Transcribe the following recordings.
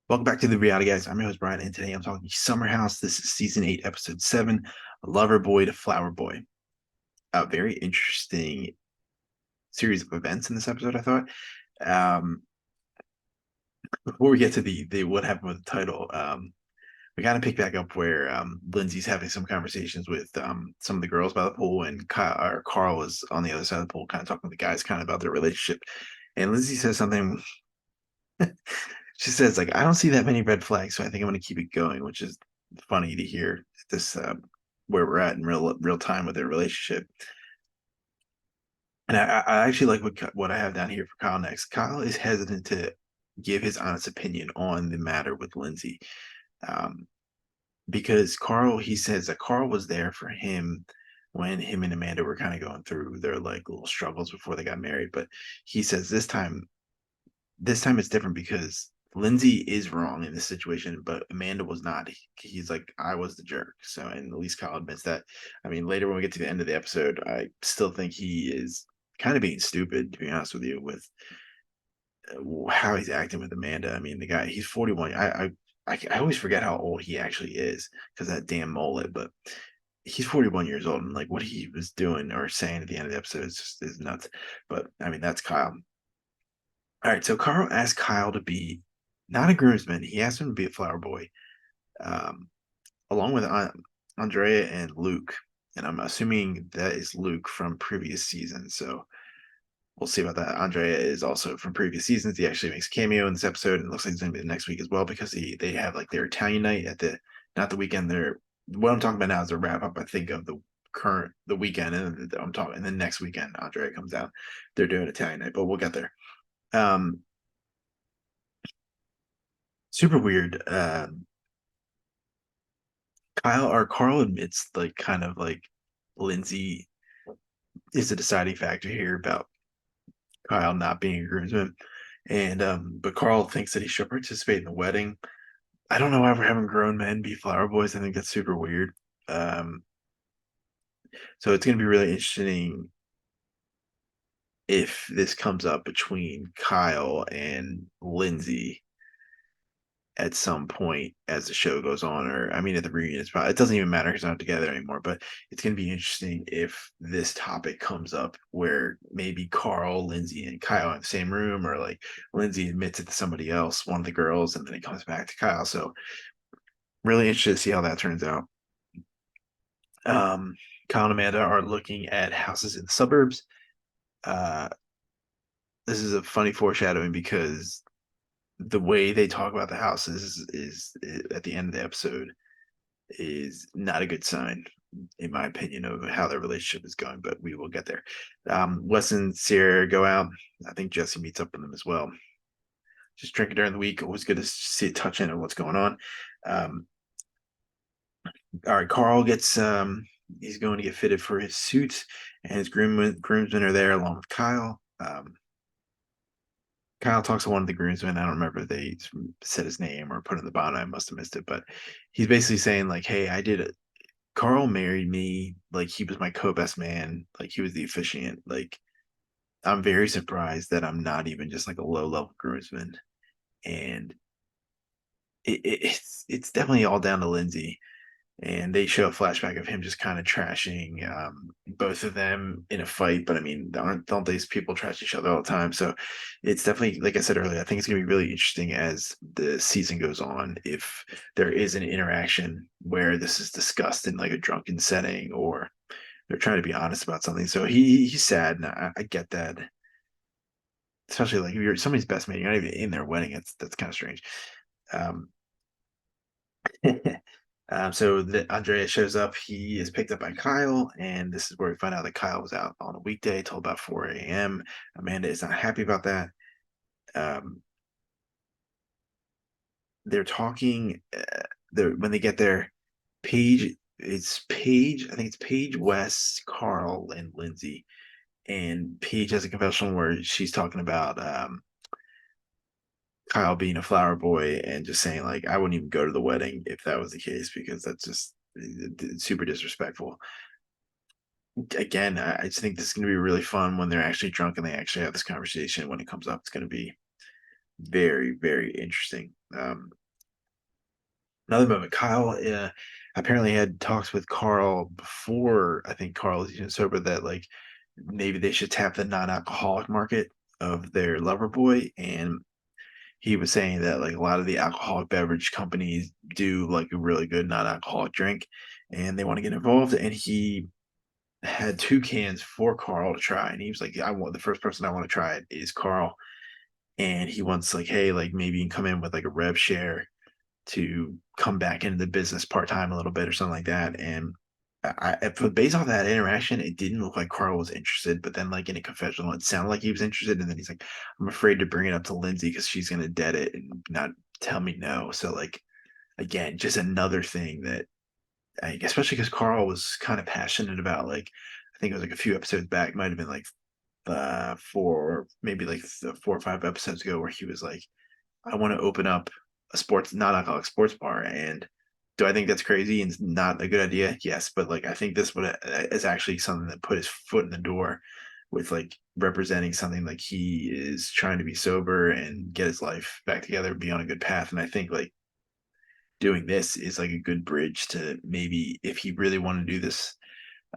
Welcome back to the Reality Guys. I'm your host Brian, and today I'm talking Summer House. This is season 8, episode 7, Lover Boy to Flower Boy. A very interesting series of events in this episode, I thought. Um, Before we get to the what happened with the title, we kind of pick back up where Lindsay's having some conversations with some of the girls by the pool, and Carl is on the other side of the pool, kind of talking to the guys, kind of about their relationship. And Lindsay says something. She says, like, I don't see that many red flags, so I think I'm going to keep it going, which is funny to hear this where we're at in real time with their relationship. And I actually like what I have down here for Kyle next. Kyle is hesitant to give his honest opinion on the matter with Lindsay, um, because Carl, he says that Carl was there for him when him and Amanda were kind of going through their like little struggles before they got married. But he says this time it's different because Lindsay is wrong in this situation, but Amanda was not. He's like, I was the jerk. So, and at least Kyle admits that. I mean, later when we get to the end of the episode, I still think he is kind of being stupid, to be honest with you, with how he's acting with Amanda. I mean, the guy, he's 41. I always forget how old he actually is because that damn mullet, but he's 41 years old, and like what he was doing or saying at the end of the episode is nuts. But I mean, that's Kyle. All right, so Carl asked Kyle to be not a groomsman. He asked him to be a flower boy, um, along with Andrea and Luke. And I'm assuming that is Luke from previous seasons. So we'll see about that. Andrea is also from previous seasons. He actually makes a cameo in this episode, and it looks like he's going to be the next week as well because they have like their Italian night at the not the weekend. They're what I'm talking about now is a wrap up. I think of the weekend, and I'm talking and then next weekend Andrea comes out. They're doing Italian night, but we'll get there. Um, Super weird. Kyle or Carl admits like kind of like Lindsay is a deciding factor here about Kyle not being a groomsman. And but Carl thinks that he should participate in the wedding. I don't know why we're having grown men be flower boys. I think that's super weird. Um, so it's gonna be really interesting if this comes up between Kyle and Lindsay at some point as the show goes on, or I mean, at the reunion, it doesn't even matter because they're not together anymore. But it's going to be interesting if this topic comes up where maybe Carl, Lindsay, and Kyle are in the same room, or like Lindsay admits it to somebody else, one of the girls, and then it comes back to Kyle. So really interested to see how that turns out. Um, Kyle and Amanda are looking at houses in the suburbs. Uh, this is a funny foreshadowing because the way they talk about the houses is at the end of the episode is not a good sign, in my opinion, of how their relationship is going, but we will get there. Wes and Sierra go out. I think Jesse meets up with them as well. Just drinking during the week. Always good to see a touch in on what's going on. Um, all right, Carl gets he's going to get fitted for his suit, and his groomsmen are there along with Kyle. Kyle talks to one of the groomsmen. I don't remember if they said his name or put in the bottom. I must have missed it, but he's basically saying like, "Hey, I did it. Carl married me. Like he was my co-best man. Like he was the officiant. Like I'm very surprised that I'm not even just like a low-level groomsman." And it's definitely all down to Lindsay. And they show a flashback of him just kind of trashing both of them in a fight. But I mean, don't these people trash each other all the time? So it's definitely, like I said earlier, I think it's going to be really interesting as the season goes on if there is an interaction where this is discussed in like a drunken setting or they're trying to be honest about something. So he's sad, and I get that. Especially like if you're somebody's best man, you're not even in their wedding. That's kind of strange. Um, so Andrea shows up. He is picked up by Kyle, and this is where we find out that Kyle was out on a weekday till about 4 a.m. Amanda is not happy about that. Um, they're talking. When they get there, Paige. It's Paige. I think it's Paige, Wes, Carl, and Lindsay. And Paige has a confessional where she's talking about Kyle being a flower boy and just saying like I wouldn't even go to the wedding if that was the case because that's just super disrespectful. Again, I just think this is going to be really fun when they're actually drunk and they actually have this conversation when it comes up. It's going to be Very, very interesting. Another moment, Kyle apparently had talks with Carl before. I think Carl was even sober that like maybe they should tap the non-alcoholic market of their lover boy, and he was saying that like a lot of the alcoholic beverage companies do like a really good non-alcoholic drink, and they want to get involved. And he had two cans for Carl to try, and he was like, "I want the first person I want to try it is Carl." And he wants like, hey, like maybe you can come in with like a rev share to come back into the business part time a little bit or something like that. And based off that interaction, it didn't look like Carl was interested. But then, like in a confessional, it sounded like he was interested. And then he's like, "I'm afraid to bring it up to Lindsay because she's gonna dead it and not tell me no." So like again, just another thing that, especially because Carl was kind of passionate about like. I think it was like a few episodes back, might have been like four, maybe like 4 or 5 episodes ago, where he was like, I want to open up a sports, non-alcoholic sports bar. And do I think that's crazy and not a good idea? Yes, but like I think this would is actually something that put his foot in the door with like representing something like he is trying to be sober and get his life back together, be on a good path. And I think like doing this is like a good bridge to maybe if he really wanted to do this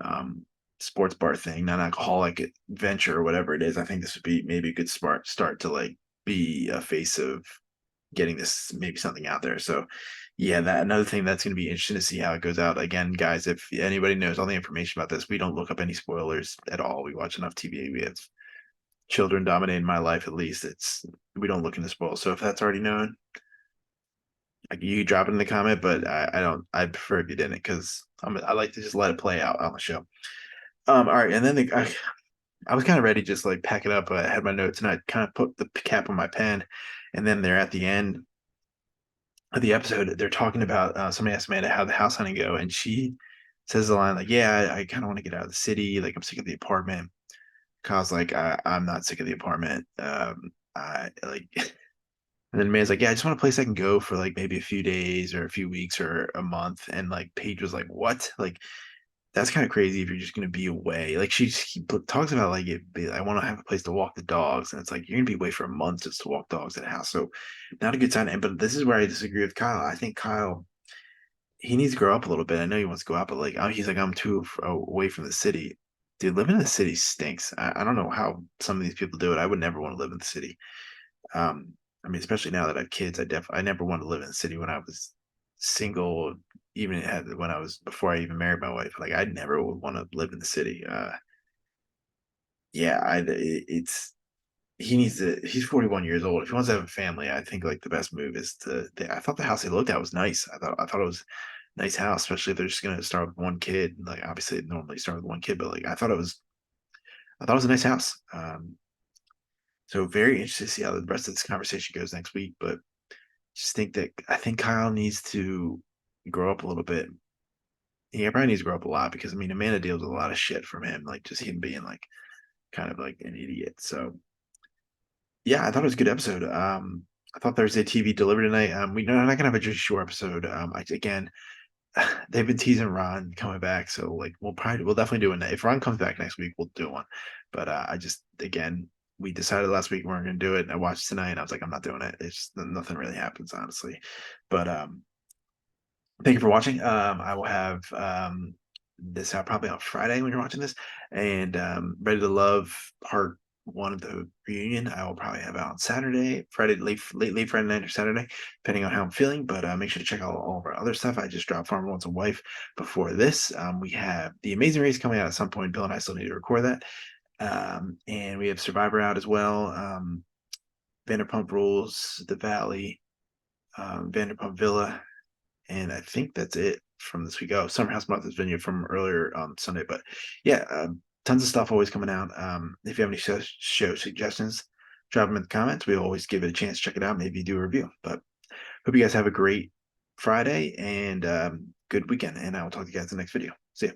um, sports bar thing, non-alcoholic venture or whatever it is. I think this would be maybe a good start to like be a face of getting this maybe something out there. So yeah, that another thing that's going to be interesting to see how it goes out. Again, guys, if anybody knows all the information about this, we don't look up any spoilers at all. We watch enough TV. We have children dominating my life at least. It's we don't look into spoils. So if that's already known, like you drop it in the comment, but I don't. I prefer if you didn't because I like to just let it play out on the show. All right, and then I was kind of ready to just like pack it up. I had my notes and I kind of put the cap on my pen, and then they're at the end of the episode. They're talking about somebody asked Amanda how the house hunting go, and she says the line like, "Yeah, I kind of want to get out of the city. Like I'm sick of the apartment." Kyle's like, "I'm not sick of the apartment. I like." And then Amanda's like, "Yeah, I just want a place I can go for like maybe a few days or a few weeks or a month." And like Paige was like, "What? Like that's kind of crazy if you're just going to be away." Like she talks about like I want to have a place to walk the dogs, and it's like you're going to be away for a month just to walk dogs at a house. So not a good sign. And but this is where I disagree with Kyle. I think Kyle he needs to grow up a little bit. I know he wants to go out, but like he's like I'm too away from the city. Dude, living in the city stinks. I don't know how some of these people do it. I would never want to live in the city. Um, I mean, especially now that I have kids, I never wanted to live in the city when I was single, even had when I was before I even married my wife. Like I never would want to live in the city. Yeah, it's he needs to. He's 41 years old. If he wants to have a family, I think like the best move is to. I thought the house he looked at was nice. I thought it was a nice house, especially if they're just gonna start with one kid. Like obviously, they normally start with one kid, but like I thought it was a nice house. So very interested to see how the rest of this conversation goes next week. But just think that I think Kyle needs to grow up a little bit. He probably needs to grow up a lot because I mean Amanda deals with a lot of shit from him, like just him being like kind of like an idiot. So yeah, I thought it was a good episode. I thought Thursday TV delivered tonight. We're not gonna have a Jersey Shore episode. Again, they've been teasing Ron coming back, so like we'll definitely do one. If Ron comes back next week, we'll do one. But I just again we decided last week we weren't gonna do it. And I watched tonight and I was like, I'm not doing it. It's just nothing really happens, honestly. But thank you for watching. I will have this out probably on Friday when you're watching this, and Ready to Love Part One of the reunion. I will probably have out on Saturday, Friday, late Friday night or Saturday, depending on how I'm feeling. But make sure to check out all of our other stuff. I just dropped Farmer Wants a Wife before this. We have The Amazing Race coming out at some point. Bill and I still need to record that, and we have Survivor out as well. Vanderpump Rules, The Valley, Vanderpump Villa, and I think that's it from this week. Oh, Summer House Martha's Vineyard from earlier on Sunday. But yeah, tons of stuff always coming out. If you have any show suggestions, drop them in the comments. We always give it a chance to check it out, maybe do a review. But hope you guys have a great Friday and good weekend. And I will talk to you guys in the next video. See ya.